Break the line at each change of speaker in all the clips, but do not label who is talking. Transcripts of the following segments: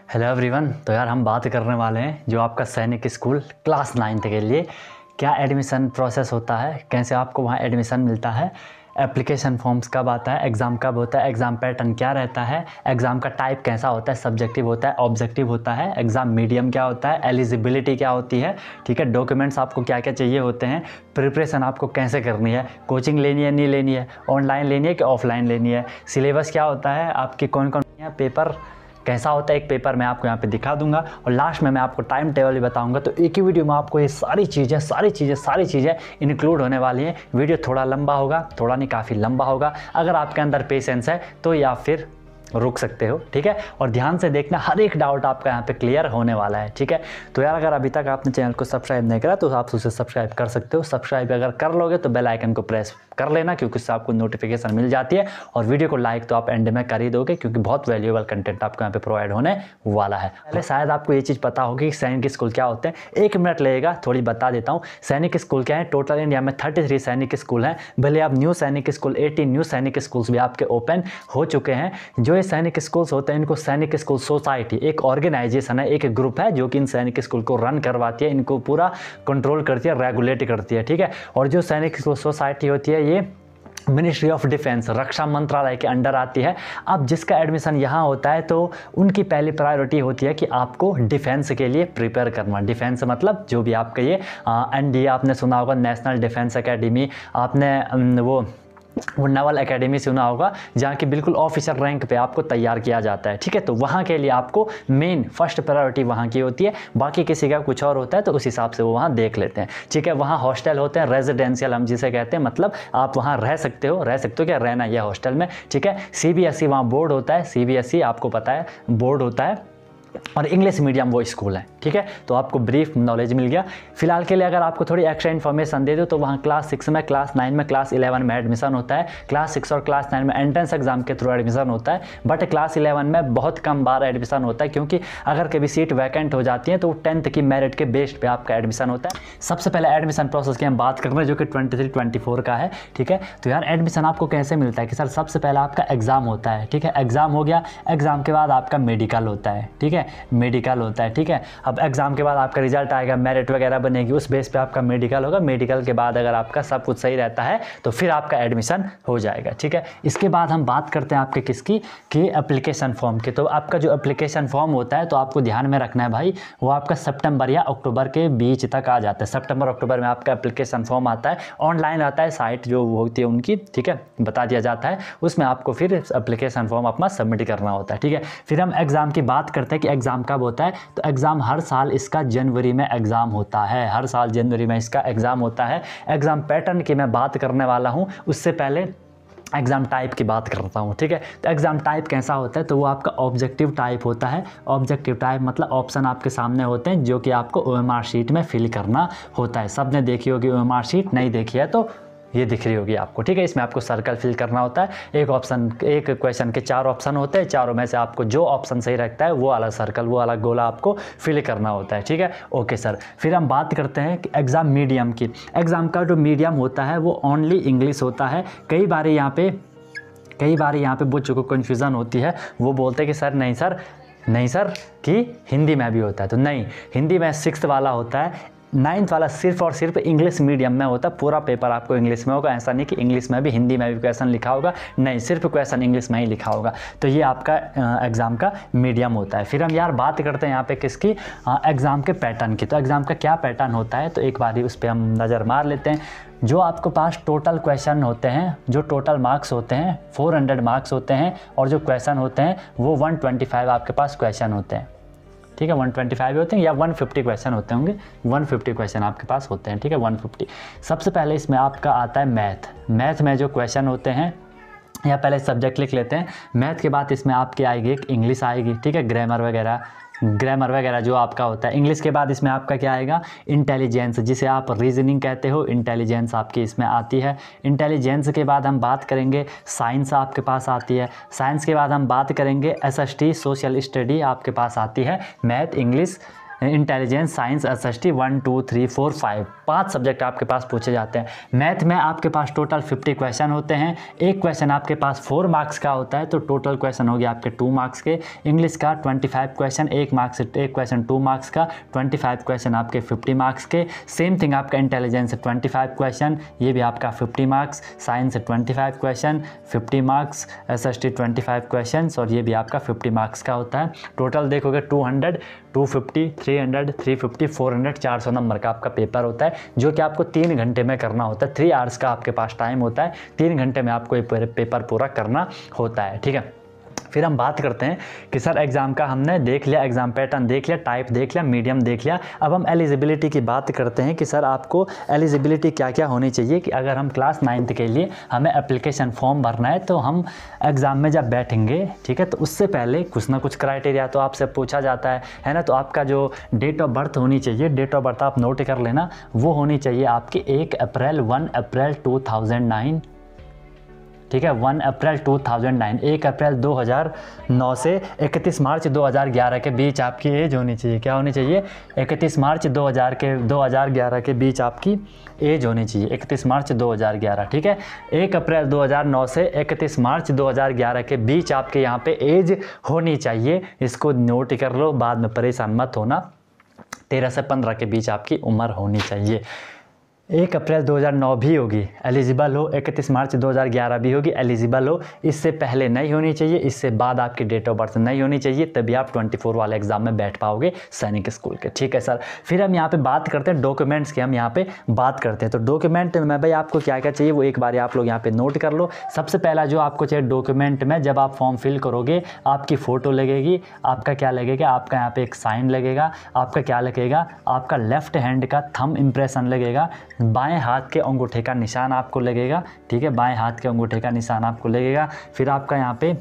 Hello everyone. तो यार हम बात करने वाले हैं जो आपका सैनिक स्कूल क्लास 9th के लिए क्या एडमिशन प्रोसेस होता है, कैसे आपको वहाँ एडमिशन मिलता है, एप्लीकेशन फॉर्म्स कब आता है, एग्ज़ाम कब होता है, एग्ज़ाम पैटर्न क्या रहता है, एग्ज़ाम का टाइप कैसा होता है, सब्जेक्टिव होता है, ऑब्जेक्टिव होता है, एग्ज़ाम मीडियम क्या होता है, एलिजिबिलिटी क्या होती है, ठीक है, डॉक्यूमेंट्स आपको क्या क्या चाहिए होते हैं, प्रिपरेशन आपको कैसे करनी है, कोचिंग लेनी है नहीं लेनी है, ऑनलाइन लेनी है कि ऑफलाइन लेनी है, सिलेबस क्या होता है, आपके कौन कौन पेपर कैसा होता है, एक पेपर मैं आपको यहाँ पे दिखा दूंगा और लास्ट में मैं आपको टाइम टेबल भी बताऊंगा। तो एक ही वीडियो में आपको ये सारी चीज़ें इंक्लूड होने वाली हैं। वीडियो थोड़ा लंबा होगा, थोड़ा नहीं काफ़ी लंबा होगा। अगर आपके अंदर पेशेंस है तो या फिर रुक सकते हो, ठीक है। और ध्यान से देखना, हर एक डाउट आपका यहाँ पे क्लियर होने वाला है, ठीक है। तो यार अगर अभी तक आपने चैनल को सब्सक्राइब नहीं करा तो आप उसे सब्सक्राइब कर सकते हो। सब्सक्राइब अगर कर लोगे तो बेल आइकन को प्रेस कर लेना, क्योंकि उससे आपको नोटिफिकेशन मिल जाती है। और वीडियो को लाइक तो आप एंड में कर ही दोगे, क्योंकि बहुत वैल्यूएबल कंटेंट आपको यहाँ पे प्रोवाइड होने वाला है। पहले शायद आपको ये चीज़ पता होगी कि सैनिक स्कूल क्या होते हैं। 1 मिनट लगेगा, थोड़ी बता देता हूँ। सैनिक स्कूल क्या है, टोटल इंडिया में 33 सैनिक स्कूल हैं। भले आप न्यू सैनिक स्कूल 18 न्यू सैनिक स्कूल्स भी आपके ओपन हो चुके हैं। जो ये सैनिक स्कूल्स होते हैं इनको सैनिक स्कूल सोसाइटी, एक ऑर्गेनाइजेशन है, एक ग्रुप है जो कि इन सैनिक स्कूल को रन करवाती है, इनको पूरा कंट्रोल करती है, रेगुलेट करती है, ठीक है। और जो सैनिक स्कूल सोसाइटी होती है ये मिनिस्ट्री ऑफ डिफेंस, रक्षा मंत्रालय के अंडर आती है। अब जिसका एडमिशन यहाँ होता है तो उनकी पहली प्रायोरिटी होती है कि आपको डिफेंस के लिए प्रिपेयर करना। डिफेंस मतलब जो भी आपका ये NDA आपने सुना होगा, नेशनल डिफेंस एकेडमी, आपने वो नवल एकेडमी सुना होगा, जहाँ की बिल्कुल ऑफिसर रैंक पे आपको तैयार किया जाता है, ठीक है। तो वहाँ के लिए आपको मेन फर्स्ट प्रायोरिटी वहाँ की होती है। बाकी किसी का कुछ और होता है तो उस हिसाब से वो वहाँ देख लेते हैं, ठीक है। वहाँ हॉस्टल होते हैं, रेजिडेंशियल हम जिसे कहते हैं, मतलब आप वहाँ रह सकते हो क्या, रहना यह हॉस्टल में, ठीक है। CBSE वहाँ बोर्ड होता है, CBSE आपको पता है बोर्ड होता है, और इंग्लिश मीडियम वो स्कूल है, ठीक है। तो आपको ब्रीफ नॉलेज मिल गया। फिलहाल के लिए अगर आपको थोड़ी एक्स्ट्रा इन्फॉर्मेशन दे दो तो वहाँ क्लास 6 में, क्लास 9 में, क्लास 11 में एडमिशन होता है। क्लास 6 और क्लास 9 में एंट्रेंस एग्जाम के थ्रू एडमिशन होता है, बट क्लास 11 में बहुत कम बार एडमिशन होता है, क्योंकि अगर कभी सीट वैकेंट हो जाती है तो 10th की मेरिट के बेस्ड पे आपका एडमिशन होता है। सबसे पहले एडमिशन प्रोसेस की हम बात कर रहे हैं जो कि 23-24 का है, ठीक है। तो यार एडमिशन आपको कैसे मिलता है कि सर सबसे पहले आपका एग्जाम होता है, ठीक है। एग्जाम हो गया, एग्जाम के बाद आपका मेडिकल होता है, ठीक है, मेडिकल होता है, ठीक है। अब एग्जाम के बाद आपका रिजल्ट आएगा, मेरिट वगैरह बनेगी, उस बेस पे आपका मेडिकल होगा। मेडिकल के बाद अगर आपका सब कुछ सही रहता है तो फिर आपका एडमिशन हो जाएगा, ठीक है। इसके बाद हम बात करते हैं आपके किसकी, कि एप्लीकेशन फॉर्म की। तो आपका जो एप्लीकेशन फॉर्म होता है तो आपको ध्यान में रखना है भाई, वो आपका सितंबर या अक्टूबर के बीच तक आ जाता है। सितंबर अक्टूबर में आपका एप्लीकेशन फॉर्म आता है, ऑनलाइन आता है, साइट जो होती है उनकी, ठीक है, बता दिया जाता है। उसमें आपको फिर एप्लीकेशन फॉर्म अपना सबमिट करना होता है, ठीक है। फिर हम एग्जाम की बात करते हैं कि एग्जाम कब होता है। तो एग्ज़ाम हर साल इसका जनवरी में एग्ज़ाम होता है, हर साल जनवरी में इसका एग्ज़ाम होता है। एग्ज़ाम पैटर्न की मैं बात करने वाला हूँ, उससे पहले एग्ज़ाम टाइप की बात करता हूँ, ठीक है। तो एग्ज़ाम टाइप कैसा होता है, तो वो आपका ऑब्जेक्टिव टाइप होता है। ऑब्जेक्टिव टाइप मतलब ऑप्शन आपके सामने होते हैं जो कि आपको OMR शीट में फिल करना होता है। सबने देखी होगी OMR शीट, नहीं देखी है तो ये दिख रही होगी आपको, ठीक है। इसमें आपको सर्कल फिल करना होता है। एक क्वेश्चन के 4 ऑप्शन होते हैं, चारों में से आपको जो ऑप्शन सही रखता है वो वाला सर्कल, वो वाला गोला आपको फिल करना होता है, ठीक है। ओके सर, फिर हम बात करते हैं कि एग्ज़ाम मीडियम की। एग्ज़ाम का जो मीडियम होता है वो ओनली इंग्लिश होता है। कई बार यहाँ पे बच्चों को कन्फ्यूज़न होती है, वो बोलते हैं कि सर नहीं सर कि हिंदी में भी होता है। तो नहीं, हिंदी में 6th वाला होता है, 9th वाला सिर्फ और सिर्फ इंग्लिश मीडियम में होता है। पूरा पेपर आपको इंग्लिश में होगा, ऐसा नहीं कि इंग्लिश में भी हिंदी में भी क्वेश्चन लिखा होगा, नहीं, सिर्फ क्वेश्चन इंग्लिश में ही लिखा होगा। तो ये आपका एग्ज़ाम का मीडियम होता है। फिर हम यार बात करते हैं यहाँ पे किसकी, एग्ज़ाम के पैटर्न की। तो एग्ज़ाम का क्या पैटर्न होता है तो एक बार उस पर हम नज़र मार लेते हैं। जो आपके पास टोटल क्वेश्चन होते हैं, जो टोटल मार्क्स होते हैं 400 मार्क्स होते हैं, और जो क्वेश्चन होते हैं वो 125 आपके पास क्वेश्चन होते हैं, ठीक है। 125 होते हैं या 150 क्वेश्चन होते होंगे, 150 क्वेश्चन आपके पास होते हैं, ठीक है, 150। सबसे पहले इसमें आपका आता है मैथ में जो क्वेश्चन होते हैं, या पहले सब्जेक्ट लिख लेते हैं। मैथ के बाद इसमें आपकी आएगी एक इंग्लिश आएगी, ठीक है, ग्रामर वगैरह जो आपका होता है। इंग्लिश के बाद इसमें आपका क्या आएगा, इंटेलिजेंस, जिसे आप रीजनिंग कहते हो, इंटेलिजेंस आपकी इसमें आती है। इंटेलिजेंस के बाद हम बात करेंगे साइंस आपके पास आती है। साइंस के बाद हम बात करेंगे SST सोशल स्टडी आपके पास आती है। Math, English, intelligence, science, SST 1 2 3 4 5 5 subject आपके पास पूछे जाते हैं। मैथ में आपके पास टोटल 50 क्वेश्चन होते हैं। एक क्वेश्चन आपके पास 4 मार्क्स का होता है, तो टोटल क्वेश्चन हो गया आपके 2 मार्क्स के। इंग्लिश का 25 क्वेश्चन, एक क्वेश्चन 2 मार्क्स का, 25 क्वेश्चन आपके 50 मार्क्स के। सेम थिंग आपका इंटेलिजेंस 25 क्वेश्चन, ये भी आपका 50 marks. Science 25 question 50 marks, SST 25 question और ये भी आपका 50 मार्क्स का होता है। टोटल देखोगे 200, 250, 300, 350, 400, 400 नंबर का आपका पेपर होता है, जो कि आपको 3 घंटे में करना होता है। 3 आवर्स का आपके पास टाइम होता है, 3 घंटे में आपको ये पेपर पूरा करना होता है। ठीक है, फिर हम बात करते हैं कि सर एग्ज़ाम का हमने देख लिया, एग्ज़ाम पैटर्न देख लिया, टाइप देख लिया, मीडियम देख लिया। अब हम एलिजिबिलिटी की बात करते हैं कि सर आपको एलिजिबिलिटी क्या क्या होनी चाहिए कि अगर हम क्लास 9th के लिए हमें एप्लीकेशन फॉर्म भरना है, तो हम एग्ज़ाम में जब बैठेंगे, ठीक है, तो उससे पहले कुछ ना कुछ क्राइटेरिया तो आपसे पूछा जाता है ना। तो आपका जो डेट ऑफ बर्थ होनी चाहिए, डेट ऑफ बर्थ आप नोट कर लेना, वो होनी चाहिए आपकी 1 अप्रैल 2009। ठीक है, 1 अप्रैल 2009, 1 अप्रैल 2009 से 31 मार्च 2011 के बीच आपकी एज होनी चाहिए। क्या होनी चाहिए? 31 मार्च 2011 के बीच आपकी एज होनी चाहिए, 31 मार्च 2011। ठीक है, 1 अप्रैल 2009 से 31 मार्च 2011 के बीच आपके यहाँ पे एज होनी चाहिए। इसको नोट कर लो, बाद में परेशान मत होना। 13 से 15 के बीच आपकी उम्र होनी चाहिए। 1 अप्रैल 2009 भी होगी एलिजिबल हो, 31 मार्च 2011 भी होगी एलिजिबल हो। इससे पहले नहीं होनी चाहिए, इससे बाद आपकी डेट ऑफ बर्थ नहीं होनी चाहिए, तभी आप 24 वाले एग्जाम में बैठ पाओगे सैनिक स्कूल के। ठीक है सर, फिर हम यहाँ पे बात करते हैं डॉक्यूमेंट्स की। हम यहाँ पे बात करते हैं तो डॉक्यूमेंट में भाई आपको क्या क्या चाहिए वो एक बार आप लोग यहाँ पे नोट कर लो। सबसे पहला जो आपको चाहिए डॉक्यूमेंट में, जब आप फॉर्म फिल करोगे आपकी फ़ोटो लगेगी, आपका क्या लगेगा, आपका यहाँ पे एक साइन लगेगा, आपका क्या लगेगा, आपका लेफ्ट हैंड का थंब इम्प्रेशन लगेगा, बाएं हाथ के अंगूठे का निशान आपको लगेगा। ठीक है, बाएं हाथ के अंगूठे का निशान आपको लगेगा। फिर आपका यहाँ पे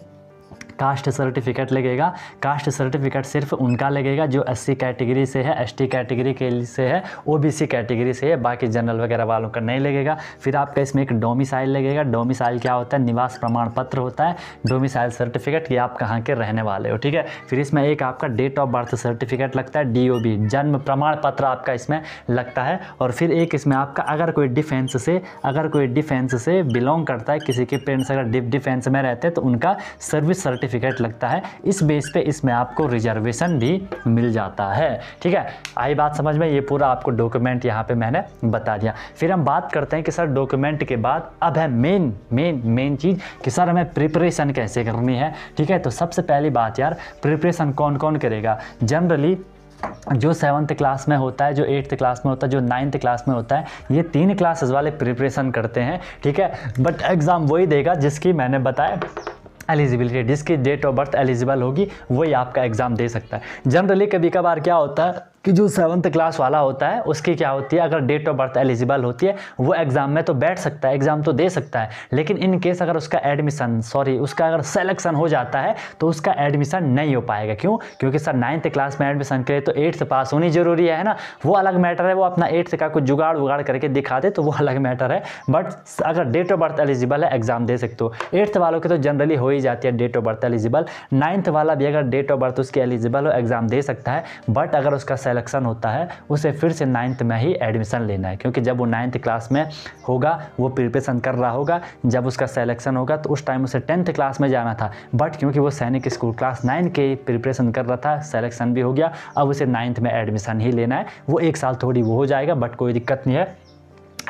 कास्ट सर्टिफिकेट लगेगा। कास्ट सर्टिफिकेट सिर्फ उनका लगेगा जो SC कैटेगरी से है, ST कैटेगरी के से है, OBC कैटेगरी से है, बाकी जनरल वगैरह वालों का नहीं लगेगा। फिर आपका इसमें एक डोमिसाइल लगेगा। डोमिसाइल क्या होता है? निवास प्रमाण पत्र होता है, डोमिसाइल सर्टिफिकेट, ये आप कहाँ के रहने वाले हो। ठीक है, फिर इसमें एक आपका डेट ऑफ बर्थ सर्टिफिकेट लगता है, DOB जन्म प्रमाण पत्र आपका इसमें लगता है। और फिर एक इसमें आपका अगर कोई डिफेंस से बिलोंग करता है, किसी के पेरेंट्स अगर डिफेंस में रहते हैं तो उनका सर्विस सर्टिफिकेट लगता है। इस बेस पे इसमें आपको रिजर्वेशन भी मिल जाता है। ठीक है, आई बात समझ में? ये पूरा आपको डॉक्यूमेंट यहाँ पे मैंने बता दिया। फिर हम बात करते हैं कि सर डॉक्यूमेंट के बाद अब है मेन चीज़ कि सर हमें प्रिपरेशन कैसे करनी है। ठीक है, तो सबसे पहली बात यार, प्रिपरेशन कौन कौन करेगा? जनरली जो 7th क्लास में होता है, जो 8th क्लास में होता है, जो 9th क्लास में होता है, ये 3 क्लासेस वाले प्रिपरेशन करते हैं। ठीक है, बट एग्ज़ाम वही देगा जिसकी मैंने बताया एलिजिबिलिटी, जिसकी डेट ऑफ बर्थ एलिजिबल होगी वही आपका एग्ज़ाम दे सकता है। जनरली कभी कभार क्या होता है कि जो 7th क्लास वाला होता है उसकी क्या होती है, अगर डेट ऑफ बर्थ एलिजिबल होती है वो एग्ज़ाम में तो बैठ सकता है, एग्ज़ाम तो दे सकता है, लेकिन इन केस अगर उसका उसका अगर सेलेक्शन हो जाता है तो उसका एडमिशन नहीं हो पाएगा। क्यों? क्योंकि सर 9th क्लास में एडमिशन करे तो 8th पास होनी जरूरी है ना, वो अलग मैटर है। वो अपना 8th का कुछ जुगाड़ वुगाड़ करके दिखा दे तो वो अलग मैटर है, बट अगर डेट ऑफ बर्थ एलिजिबल है एग्ज़ाम दे सकते हो। 8th वालों की तो जनरली हो ही जाती है date of birth eligible. 9th वाला भी अगर डेट ऑफ बर्थ उसकी एलिजिबल हो एग्ज़ाम दे सकता है, बट अगर उसका सिलेक्शन होता है उसे फिर से 9th में ही एडमिशन लेना है, क्योंकि जब वो 9th क्लास में होगा वो प्रिपरेशन कर रहा होगा, जब उसका सिलेक्शन होगा तो उस टाइम उसे 10th क्लास में जाना था, बट क्योंकि वो सैनिक स्कूल क्लास 9 के प्रिपरेशन कर रहा था, सिलेक्शन भी हो गया, अब उसे 9th में एडमिशन ही लेना है। वो 1 साल थोड़ी वो हो जाएगा, बट कोई दिक्कत नहीं है,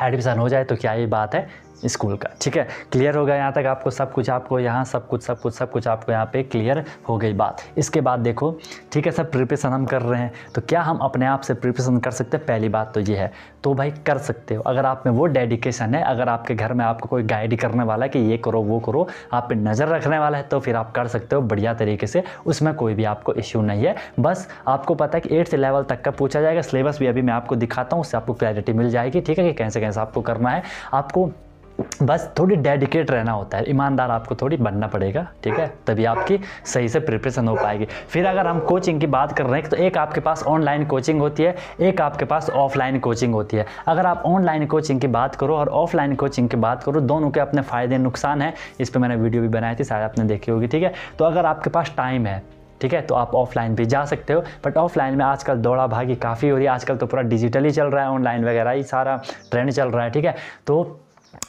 एडमिशन हो जाए तो क्या ये बात है स्कूल का। ठीक है, क्लियर हो गया यहाँ तक आपको सब कुछ, आपको यहाँ सब कुछ आपको यहाँ पे क्लियर हो गई बात। इसके बाद देखो, ठीक है सर प्रिपरेशन हम कर रहे हैं तो क्या हम अपने आप से प्रिपरेशन कर सकते हैं? पहली बात तो ये है, तो भाई कर सकते हो अगर आप में वो डेडिकेशन है, अगर आपके घर में आपको कोई गाइड करने वाला है कि ये करो वो करो, आप पे नज़र रखने वाला है, तो फिर आप कर सकते हो बढ़िया तरीके से, उसमें कोई भी आपको इश्यू नहीं है। बस आपको पता है कि 8th लेवल तक का पूछा जाएगा, सिलेबस भी अभी मैं आपको दिखाता हूँ, उससे आपको क्लैरिटी मिल जाएगी। ठीक है, कि कैसे कैसे आपको करना है, आपको बस थोड़ी डेडिकेट रहना होता है, ईमानदार आपको थोड़ी बनना पड़ेगा। ठीक है, तभी आपकी सही से प्रिपरेशन हो पाएगी। फिर अगर हम कोचिंग की बात कर रहे हैं तो एक आपके पास ऑनलाइन कोचिंग होती है, एक आपके पास ऑफलाइन कोचिंग होती है। अगर आप ऑनलाइन कोचिंग की बात करो और ऑफलाइन कोचिंग की बात करो, दोनों के अपने फ़ायदे नुकसान हैं। इस पर मैंने वीडियो भी बनाई थी, शायद आपने देखी होगी। ठीक है, तो अगर आपके पास टाइम है ठीक है। तो आप ऑफलाइन भी जा सकते हो, बट ऑफलाइन में आजकल दौड़ा भागी काफ़ी हो रही है, आजकल तो पूरा डिजिटली चल रहा है, ऑनलाइन वगैरह ही सारा ट्रेंड चल रहा है, ठीक है। तो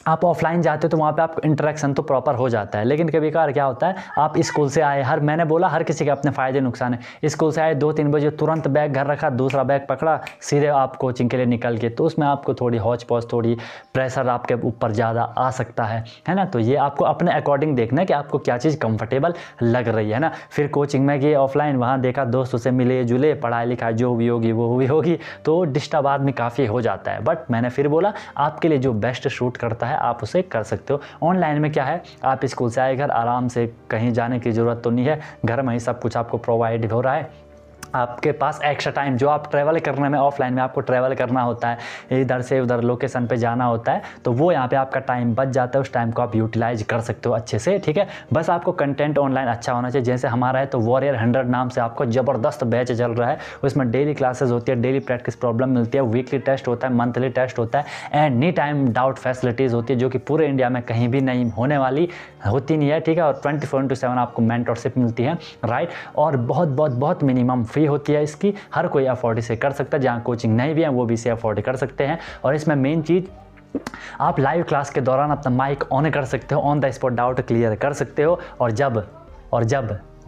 आप ऑफलाइन जाते हो तो वहाँ पे आपको इंटरेक्शन तो प्रॉपर हो जाता है, लेकिन कभी कभार क्या होता है, आप स्कूल से आए, मैंने बोला हर किसी के अपने फ़ायदे नुकसान है। स्कूल से आए 2-3 बजे, तुरंत बैग घर रखा, दूसरा बैग पकड़ा, सीधे आप कोचिंग के लिए निकल गए, तो उसमें आपको थोड़ी हौच पौच, थोड़ी प्रेशर आपके ऊपर ज़्यादा आ सकता है ना। तो ये आपको अपने अकॉर्डिंग देखना है कि आपको क्या चीज़ कंफर्टेबल लग रही है ना। फिर कोचिंग में गए ऑफलाइन, वहाँ देखा दोस्तों से मिले जुले, पढ़ाई लिखाई जो भी होगी वो भी होगी, तो डिस्टर्ब आदमी काफ़ी हो जाता है। बट मैंने फिर बोला आपके लिए जो बेस्ट शूट करता है आप उसे कर सकते हो। ऑनलाइन में क्या है, आप स्कूल से आए घर, आराम से कहीं जाने की ज़रूरत तो नहीं है, घर में ही सब कुछ आपको प्रोवाइड हो रहा है। आपके पास एक्स्ट्रा टाइम जो आप ट्रैवल करने में, ऑफलाइन में आपको ट्रैवल करना होता है, इधर से उधर लोकेशन पे जाना होता है, तो वो यहाँ पे आपका टाइम बच जाता है, उस टाइम को आप यूटिलाइज कर सकते हो अच्छे से, ठीक है। बस आपको कंटेंट ऑनलाइन अच्छा होना चाहिए। जैसे हमारा है तो वॉरियर 100 नाम से आपको ज़बरदस्त बैच चल रहा है, उसमें डेली क्लासेस होती है, डेली प्रैक्टिस प्रॉब्लम मिलती है, वीकली टेस्ट होता है, मंथली टेस्ट होता है, एनी टाइम डाउट फैसिलिटीज़ होती है, जो कि पूरे इंडिया में कहीं भी नहीं होने वाली होती नहीं है, ठीक है। और 24/7 आपको मेंटरशिप मिलती है, राइट। और बहुत मिनिमम फी होती है इसकी, हर कोई अफोर्ड इसे कर सकता है, जहाँ कोचिंग नहीं भी है वो भी इसे अफोर्ड कर सकते हैं। और इसमें मेन चीज़, आप लाइव क्लास के दौरान अपना माइक ऑन कर सकते हो, on the spot doubt clear कर सकते हो, और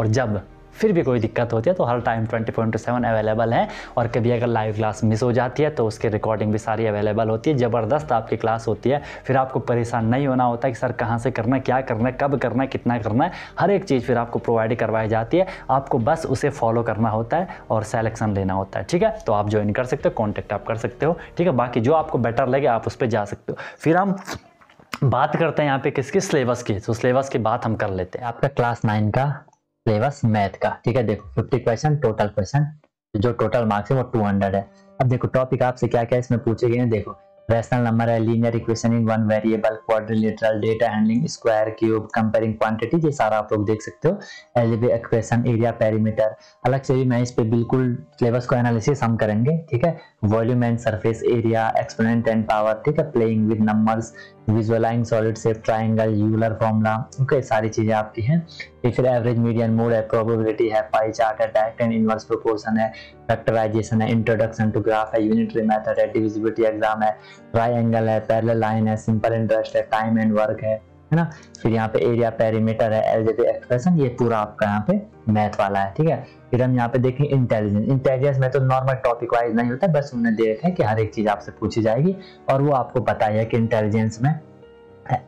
जब फिर भी कोई दिक्कत होती है तो हर टाइम 24/7 अवेलेबल है। और कभी अगर लाइव क्लास मिस हो जाती है तो उसकी रिकॉर्डिंग भी सारी अवेलेबल होती है, ज़बरदस्त आपकी क्लास होती है। फिर आपको परेशान नहीं होना होता कि सर कहाँ से करना है, क्या करना है, कब करना है, कितना करना है, हर एक चीज़ फिर आपको प्रोवाइड करवाई जाती है। आपको बस उसे फॉलो करना होता है और सेलेक्शन लेना होता है, ठीक है। तो आप ज्वाइन कर सकते हो, कॉन्टैक्ट आप कर सकते हो, ठीक है। बाकी जो आपको बेटर लगे आप उस पर जा सकते हो। फिर हम बात करते हैं यहाँ पे किसकी, सिलेबस की। तो सिलेबस की बात हम कर लेते हैं। आपका क्लास 9 का सिलेबस मैथ का, ठीक है। देखो 50 क्वेश्चन टोटल क्वेश्चन, जो टोटल मार्क्स है वो 200 है। अब देखो टॉपिक आपसे क्या क्या इसमें पूछे गए हैं, देखो रैशनल नंबर है, linear equation in one variable, quadrilateral, data handling, square, cube, comparing quantity, ये सारा आप लोग देख सकते हो। अलजेब्रिक एक्सप्रेशन, एरिया, पेरीमीटर, अलग से भी मैं इस पे बिल्कुल सिलेबस को एनालिसिस हम करेंगे, ठीक है। Volume and surface area, exponent and power, ठीक है। Playing with numbers, visualising solid shape, triangle, Euler formula, okay, सारी चीजें आपकी हैं। फिर एवरेज, मीडियन, मोड है, प्रोबेबिलिटी है, पाई चार्ट है, डायरेक्ट एंड इनवर्स प्रोपोर्शन है, फैक्टराइजेशन है, इंट्रोडक्शन टू ग्राफ है, यूनिटरी मेथड है, डिविजिबिलिटी एग्जाम है, ट्रायंगल है, पैरेलल लाइन है, सिंपल इंटरेस्ट है, टाइम एंड वर्क है ना। फिर यहाँ पे एरिया, पेरीमीटर है, अलजेब्रिक एक्सप्रेशन, ये पूरा आपका यहाँ पे मैथ वाला है, ठीक है। फिर हम यहाँ पे देखें इंटेलिजेंस में तो नॉर्मल टॉपिक वाइज नहीं होता, बस उन्हें दे रखा है कि हर एक चीज आपसे पूछी जाएगी, और वो आपको पता है कि इंटेलिजेंस में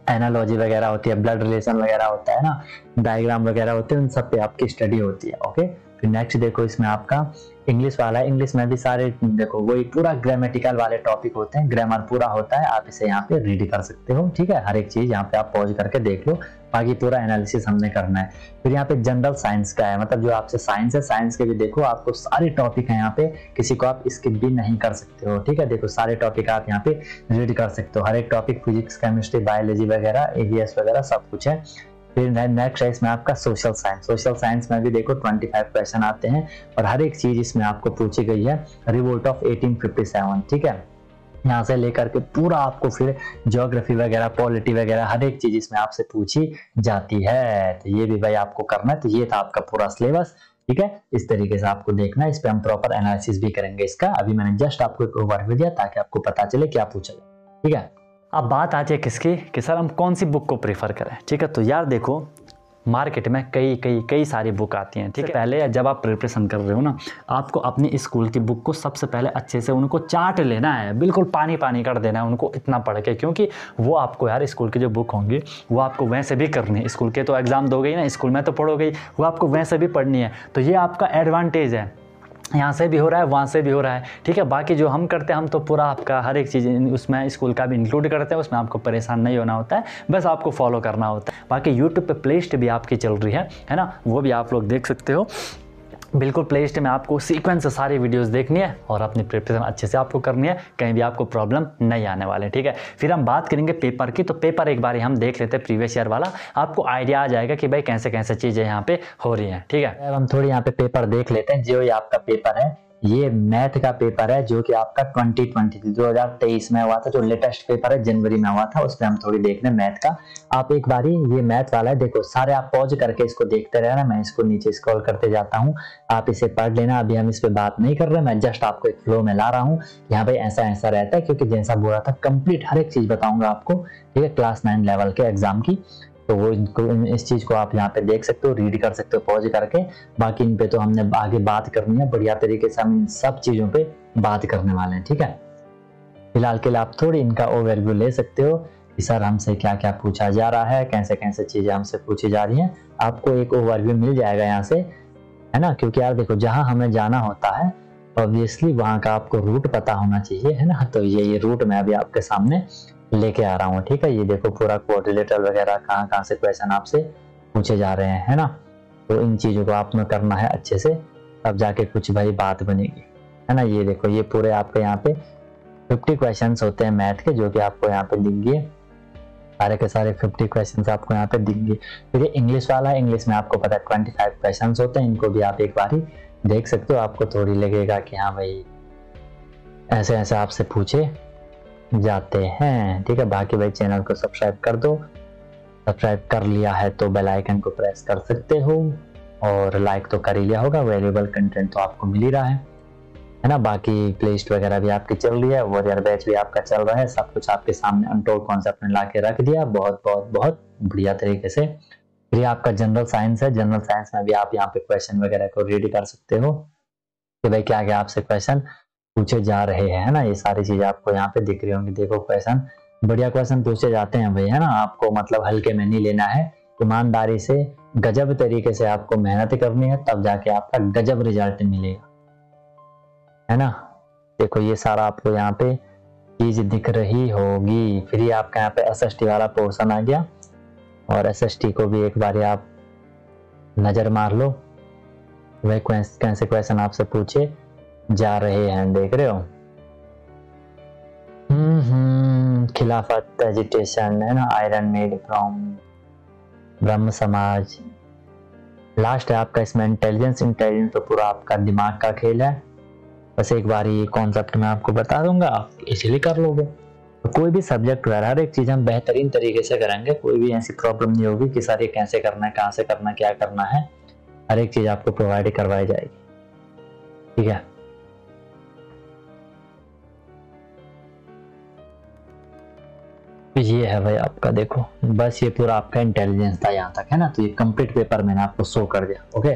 एनालॉजी वगैरह होती है, ब्लड रिलेशन वगैरह होता है ना, डायग्राम वगैरह होते हैं, उन सब पे आपकी स्टडी होती है, ओके। फिर नेक्स्ट देखो इसमें आपका इंग्लिश वाला है, इंग्लिश में भी सारे देखो वही पूरा ग्रामेटिकल वाले टॉपिक होते हैं, ग्रामर पूरा होता है, आप इसे यहाँ पे रीड कर सकते हो, ठीक है। हर एक चीज यहाँ पे आप पॉज करके देख लो, बाकी पूरा एनालिसिस हमने करना है। फिर यहाँ पे जनरल साइंस का है, मतलब जो आपसे साइंस है, साइंस के भी देखो आपको सारे टॉपिक है यहाँ पे, किसी को आप स्किप भी नहीं कर सकते हो, ठीक है। देखो सारे टॉपिक आप यहाँ पे रीड कर सकते हो, हर एक टॉपिक, फिजिक्स, केमिस्ट्री, बायोलॉजी वगैरह, ईवीएस वगैरह सब कुछ है। फिर नेक्स्ट है इसमें आपका सोशल साइंस। सोशल साइंस में भी देखो 25 क्वेश्चन आते हैं, और हर एक चीज इसमें आपको पूछी गई है। रिवोल्ट ऑफ 1857, ठीक है, यहाँ से लेकर के पूरा आपको फिर ज्योग्राफी वगैरह, पॉलिटी वगैरह, हर एक चीज इसमें आपसे पूछी जाती है। तो ये भी भाई आपको करना है। तो ये था आपका पूरा सिलेबस, ठीक है। इस तरीके से आपको देखना है, इस पे हम प्रॉपर एनालिसिस भी करेंगे इसका। अभी मैंने जस्ट आपको एक ओवरव्यू दिया ताकि आपको पता चले क्या पूछा जाए, ठीक है। अब बात आती है किसकी, कि सर हम कौन सी बुक को प्रीफर करें, ठीक है। तो यार देखो मार्केट में कई सारी बुक आती हैं, ठीक है। पहले जब आप प्रिपरेशन कर रहे हो ना, आपको अपनी स्कूल की बुक को सबसे पहले अच्छे से उनको चाट लेना है, बिल्कुल पानी पानी कर देना है उनको इतना पढ़ के, क्योंकि वो आपको यार स्कूल की जो बुक होंगी वो आपको वैसे भी करनी है। स्कूल के तो एग्जाम दोगे ही ना, स्कूल में तो पढ़ोगे ही, वो आपको वैसे भी पढ़नी है। तो ये आपका एडवांटेज है, यहाँ से भी हो रहा है, वहाँ से भी हो रहा है, ठीक है। बाकी जो हम करते हैं, हम तो पूरा आपका हर एक चीज़ उसमें स्कूल का भी इंक्लूड करते हैं, उसमें आपको परेशान नहीं होना होता है, बस आपको फॉलो करना होता है। बाकी यूट्यूब पे प्लेलिस्ट भी आपकी चल रही है ना, वो भी आप लोग देख सकते हो। बिल्कुल प्लेलिस्ट में आपको सीक्वेंस से सारी वीडियोस देखनी है और अपनी प्रिपरेशन अच्छे से आपको करनी है, कहीं भी आपको प्रॉब्लम नहीं आने वाले, ठीक है। फिर हम बात करेंगे पेपर की। तो पेपर एक बार हम देख लेते हैं प्रीवियस ईयर वाला, आपको आइडिया आ जाएगा कि भाई कैसे कैसे चीज़ें यहाँ पे हो रही हैं, ठीक है। अब हम थोड़ी यहाँ पे पेपर देख लेते हैं। जो ये आपका पेपर है, ये मैथ का पेपर है जो कि आपका 2023 में हुआ था, जो लेटेस्ट पेपर है जनवरी में हुआ था, उस पर हम थोड़ी देख रहे हैं मैथ का। आप एक बारी ये मैथ वाला है, देखो सारे आप पॉज करके इसको देखते रहना, मैं इसको नीचे स्क्रॉल करते जाता हूँ, आप इसे पढ़ लेना। अभी हम इस पे बात नहीं कर रहे, मैं जस्ट आपको एक फ्लो में ला रहा हूँ। यहाँ पे ऐसा ऐसा रहता है, क्योंकि जैसा बोला था कंप्लीट हर एक चीज बताऊंगा आपको, ठीक है, क्लास 9 लेवल के एग्जाम की। तो वो इस चीज को आप यहाँ पे देख सकते हो, रीड कर सकते हो पॉज करके। बाकी इन पे तो हमने आगे बात करनी है बढ़िया तरीके से, हम इन सब चीजों पे बात करने वाले हैं, ठीक है। फिलहाल के लिए आप थोड़ी इनका ओवरव्यू ले सकते हो कि सर हमसे क्या क्या पूछा जा रहा है, कैसे कैसे चीजें हमसे पूछी जा रही हैं। आपको एक ओवरव्यू मिल जाएगा यहाँ से, है ना, क्योंकि यार देखो जहाँ हमें जाना होता है ऑब्वियसली वहाँ का आपको रूट पता होना चाहिए, है ना। तो ये रूट मैं अभी आपके सामने लेके आ रहा हूँ, ठीक है। ये देखो पूरा कोऑर्डिनेटर वगैरह कहाँ कहाँ से क्वेश्चन आपसे पूछे जा रहे हैं, है ना। तो इन चीजों को आपने करना है अच्छे से, तब जाके कुछ भाई बात बनेगी, है ना। ये देखो ये पूरे आपके यहाँ पे 50 क्वेश्चंस होते हैं मैथ के, जो कि आपको यहाँ पे दिखेंगे, सारे के सारे 50 क्वेश्चंस आपको यहाँ पे दिखेंगे। क्योंकि इंग्लिश वाला है, इंग्लिश में आपको पता है 25 क्वेश्चंस होते हैं, इनको भी आप एक बार ही देख सकते हो। आपको थोड़ी लगेगा कि हाँ भाई ऐसे ऐसे आपसे पूछे जाते हैं, ठीक है। बाकी भाई चैनल को सब्सक्राइब कर दो, सब्सक्राइब कर लिया है तो बेल आइकन को प्रेस कर सकते हो, और लाइक तो कर ही लिया होगा, वैल्यूएबल कंटेंट तो आपको मिल ही रहा है ना। बाकी प्लेलिस्ट वगैरह भी आपकी चल रही है, वॉरियर बैच भी आपका चल रहा है, सब कुछ आपके सामने अनटोल्ड कॉन्सेप्ट में ला के रख दिया बहुत बहुत बहुत बढ़िया तरीके से। फिर ये आपका जनरल साइंस है, जनरल साइंस में भी आप यहाँ पे क्वेश्चन वगैरह को रीड कर सकते हो कि भाई क्या क्या आपसे क्वेश्चन पूछे जा रहे हैं, है ना। ये सारी चीजें आपको यहाँ पे दिख रही होंगी। देखो क्वेश्चन बढ़िया क्वेश्चन पूछे जाते हैं भाई, है ना। आपको मतलब हल्के में नहीं लेना है, ईमानदारी से गजब तरीके से आपको मेहनत करनी है, तब जाके आपका गजब रिजल्ट मिलेगा, है ना। देखो ये सारा आपको यहाँ पे चीज दिख रही होगी। फिर ये आपका यहाँ पे SST वाला पोर्शन आ गया, और SST को भी एक बार आप नजर मार लो, वह कैसे क्वेश्चन आपसे पूछे जा रहे हैं, देख रहे हो। खिलाफत एजिटेशन, है ना, आयरन मेड फ्रॉम ब्रह्म समाज। लास्ट है आपका इसमें इंटेलिजेंस। इंटेलिजेंस तो पूरा आपका दिमाग का खेल है, बस एक बार ये कॉन्सेप्ट मैं आपको बता दूंगा, आप इसीलिए कर लोगे। तो कोई भी सब्जेक्ट वगैरह हर एक चीज हम बेहतरीन तरीके से करेंगे, कोई भी ऐसी प्रॉब्लम नहीं होगी कि सर ये कैसे करना है, कहाँ से करना है, क्या करना है, हर एक चीज आपको प्रोवाइड करवाई जाएगी, ठीक है। तो ये है भाई आपका, देखो बस ये पूरा आपका इंटेलिजेंस था यहाँ तक, है ना। तो ये कंप्लीट पेपर मैंने आपको शो कर दिया, ओके।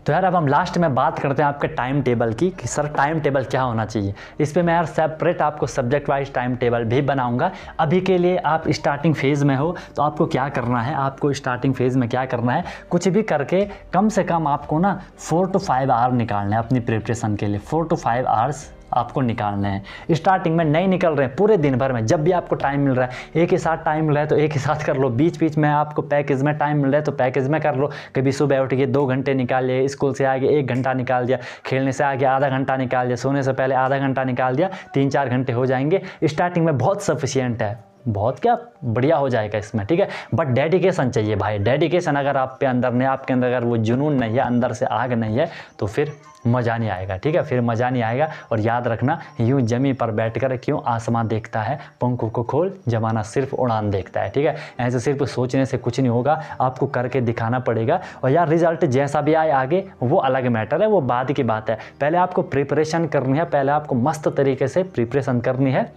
तो यार अब हम लास्ट में बात करते हैं आपके टाइम टेबल की, कि सर टाइम टेबल क्या होना चाहिए। इस पे मैं यार सेपरेट आपको सब्जेक्ट वाइज टाइम टेबल भी बनाऊंगा। अभी के लिए आप स्टार्टिंग फेज़ में हो तो आपको क्या करना है, आपको स्टार्टिंग फेज़ में क्या करना है, कुछ भी करके कम से कम आपको ना 4 to 5 आवर निकालना है अपनी प्रिपरेशन के लिए। 4 to 5 आवर्स आपको निकालने हैं। स्टार्टिंग में नहीं निकल रहे हैं, पूरे दिन भर में जब भी आपको टाइम मिल रहा है, एक ही साथ टाइम मिल रहा है तो एक ही साथ कर लो। बीच बीच में आपको पैकेज में टाइम मिल रहा है तो पैकेज में कर लो। कभी सुबह उठ के 2 घंटे निकाल लिए, स्कूल से आगे 1 घंटा निकाल दिया, खेलने से आगे आधा घंटा निकाल दिया, सोने से पहले आधा घंटा निकाल दिया, 3-4 घंटे हो जाएंगे। स्टार्टिंग में बहुत सफिशियंट है, बहुत क्या बढ़िया हो जाएगा इसमें, ठीक है। बट डेडिकेशन चाहिए भाई, डेडिकेशन अगर आप पे अंदर नहीं, आपके अंदर अगर वो जुनून नहीं है, अंदर से आग नहीं है, तो फिर मज़ा नहीं आएगा, ठीक है, फिर मज़ा नहीं आएगा। और याद रखना, यूं जमी पर बैठकर क्यों आसमां देखता है, पंखों को खोल जमाना सिर्फ उड़ान देखता है, ठीक है। ऐसे सिर्फ सोचने से कुछ नहीं होगा, आपको करके दिखाना पड़ेगा। और यार रिजल्ट जैसा भी आए आगे वो अलग मैटर है, वो बाद की बात है। पहले आपको प्रिपरेशन करनी है, पहले आपको मस्त तरीके से प्रिपरेशन करनी है।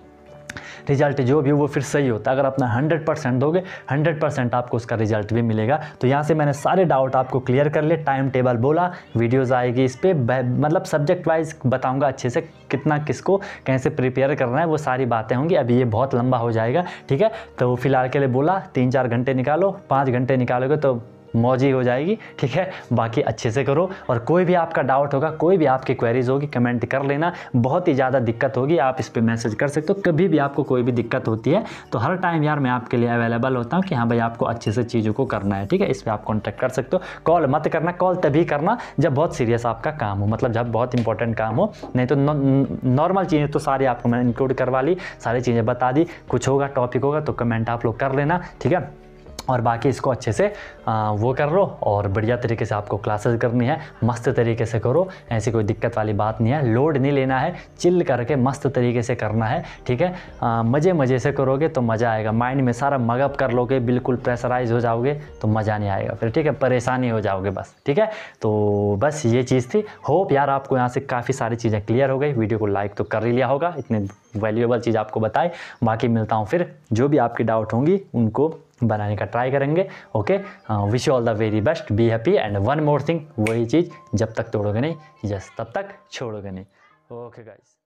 रिजल्ट जो भी हो वो फिर सही होता है। अगर अपना 100% दोगे, 100% आपको उसका रिजल्ट भी मिलेगा। तो यहाँ से मैंने सारे डाउट आपको क्लियर कर लिए, टाइम टेबल बोला, वीडियोस आएगी इस पर, मतलब सब्जेक्ट वाइज बताऊंगा अच्छे से कितना किसको कैसे प्रिपेयर करना है, वो सारी बातें होंगी। अभी ये बहुत लंबा हो जाएगा, ठीक है। तो फिलहाल के लिए बोला 3-4 घंटे निकालो, 5 घंटे निकालोगे तो मौज ही हो जाएगी, ठीक है। बाकी अच्छे से करो, और कोई भी आपका डाउट होगा, कोई भी आपकी क्वेरीज होगी, कमेंट कर लेना। बहुत ही ज़्यादा दिक्कत होगी, आप इस पर मैसेज कर सकते हो। कभी भी आपको कोई भी दिक्कत होती है तो हर टाइम यार मैं आपके लिए अवेलेबल होता हूँ कि हाँ भाई आपको अच्छे से चीज़ों को करना है, ठीक है। इस पर आप कॉन्टैक्ट कर सकते हो। कॉल मत करना, कॉल तभी करना जब बहुत सीरियस आपका काम हो, मतलब जब बहुत इंपॉर्टेंट काम हो, नहीं तो नॉर्मल चीज़ें तो सारी आपको मैंने इंक्लूड करवा ली, सारी चीज़ें बता दी। कुछ होगा, टॉपिक होगा तो कमेंट आप लोग कर लेना, ठीक है। और बाकी इसको अच्छे से वो कर लो और बढ़िया तरीके से आपको क्लासेस करनी है, मस्त तरीके से करो, ऐसी कोई दिक्कत वाली बात नहीं है। लोड नहीं लेना है, चिल करके मस्त तरीके से करना है, ठीक है। मज़े मज़े से करोगे तो मज़ा आएगा। माइंड में सारा मगअप कर लोगे, बिल्कुल प्रेशराइज हो जाओगे तो मज़ा नहीं आएगा फिर, ठीक है, परेशानी हो जाओगे बस, ठीक है। तो बस ये चीज़ थी। होप यार आपको यहाँ से काफ़ी सारी चीज़ें क्लियर हो गई। वीडियो को लाइक तो कर ही लिया होगा, इतने वैल्यूएबल चीज़ आपको बताए। बाकी मिलता हूँ फिर, जो भी आपकी डाउट होंगी उनको बनाने का ट्राई करेंगे। Okay, wish you all the very best, be happy and one more thing, वही चीज़, जब तक तोड़ोगे नहीं, यस तब तक छोड़ोगे नहीं। Okay guys.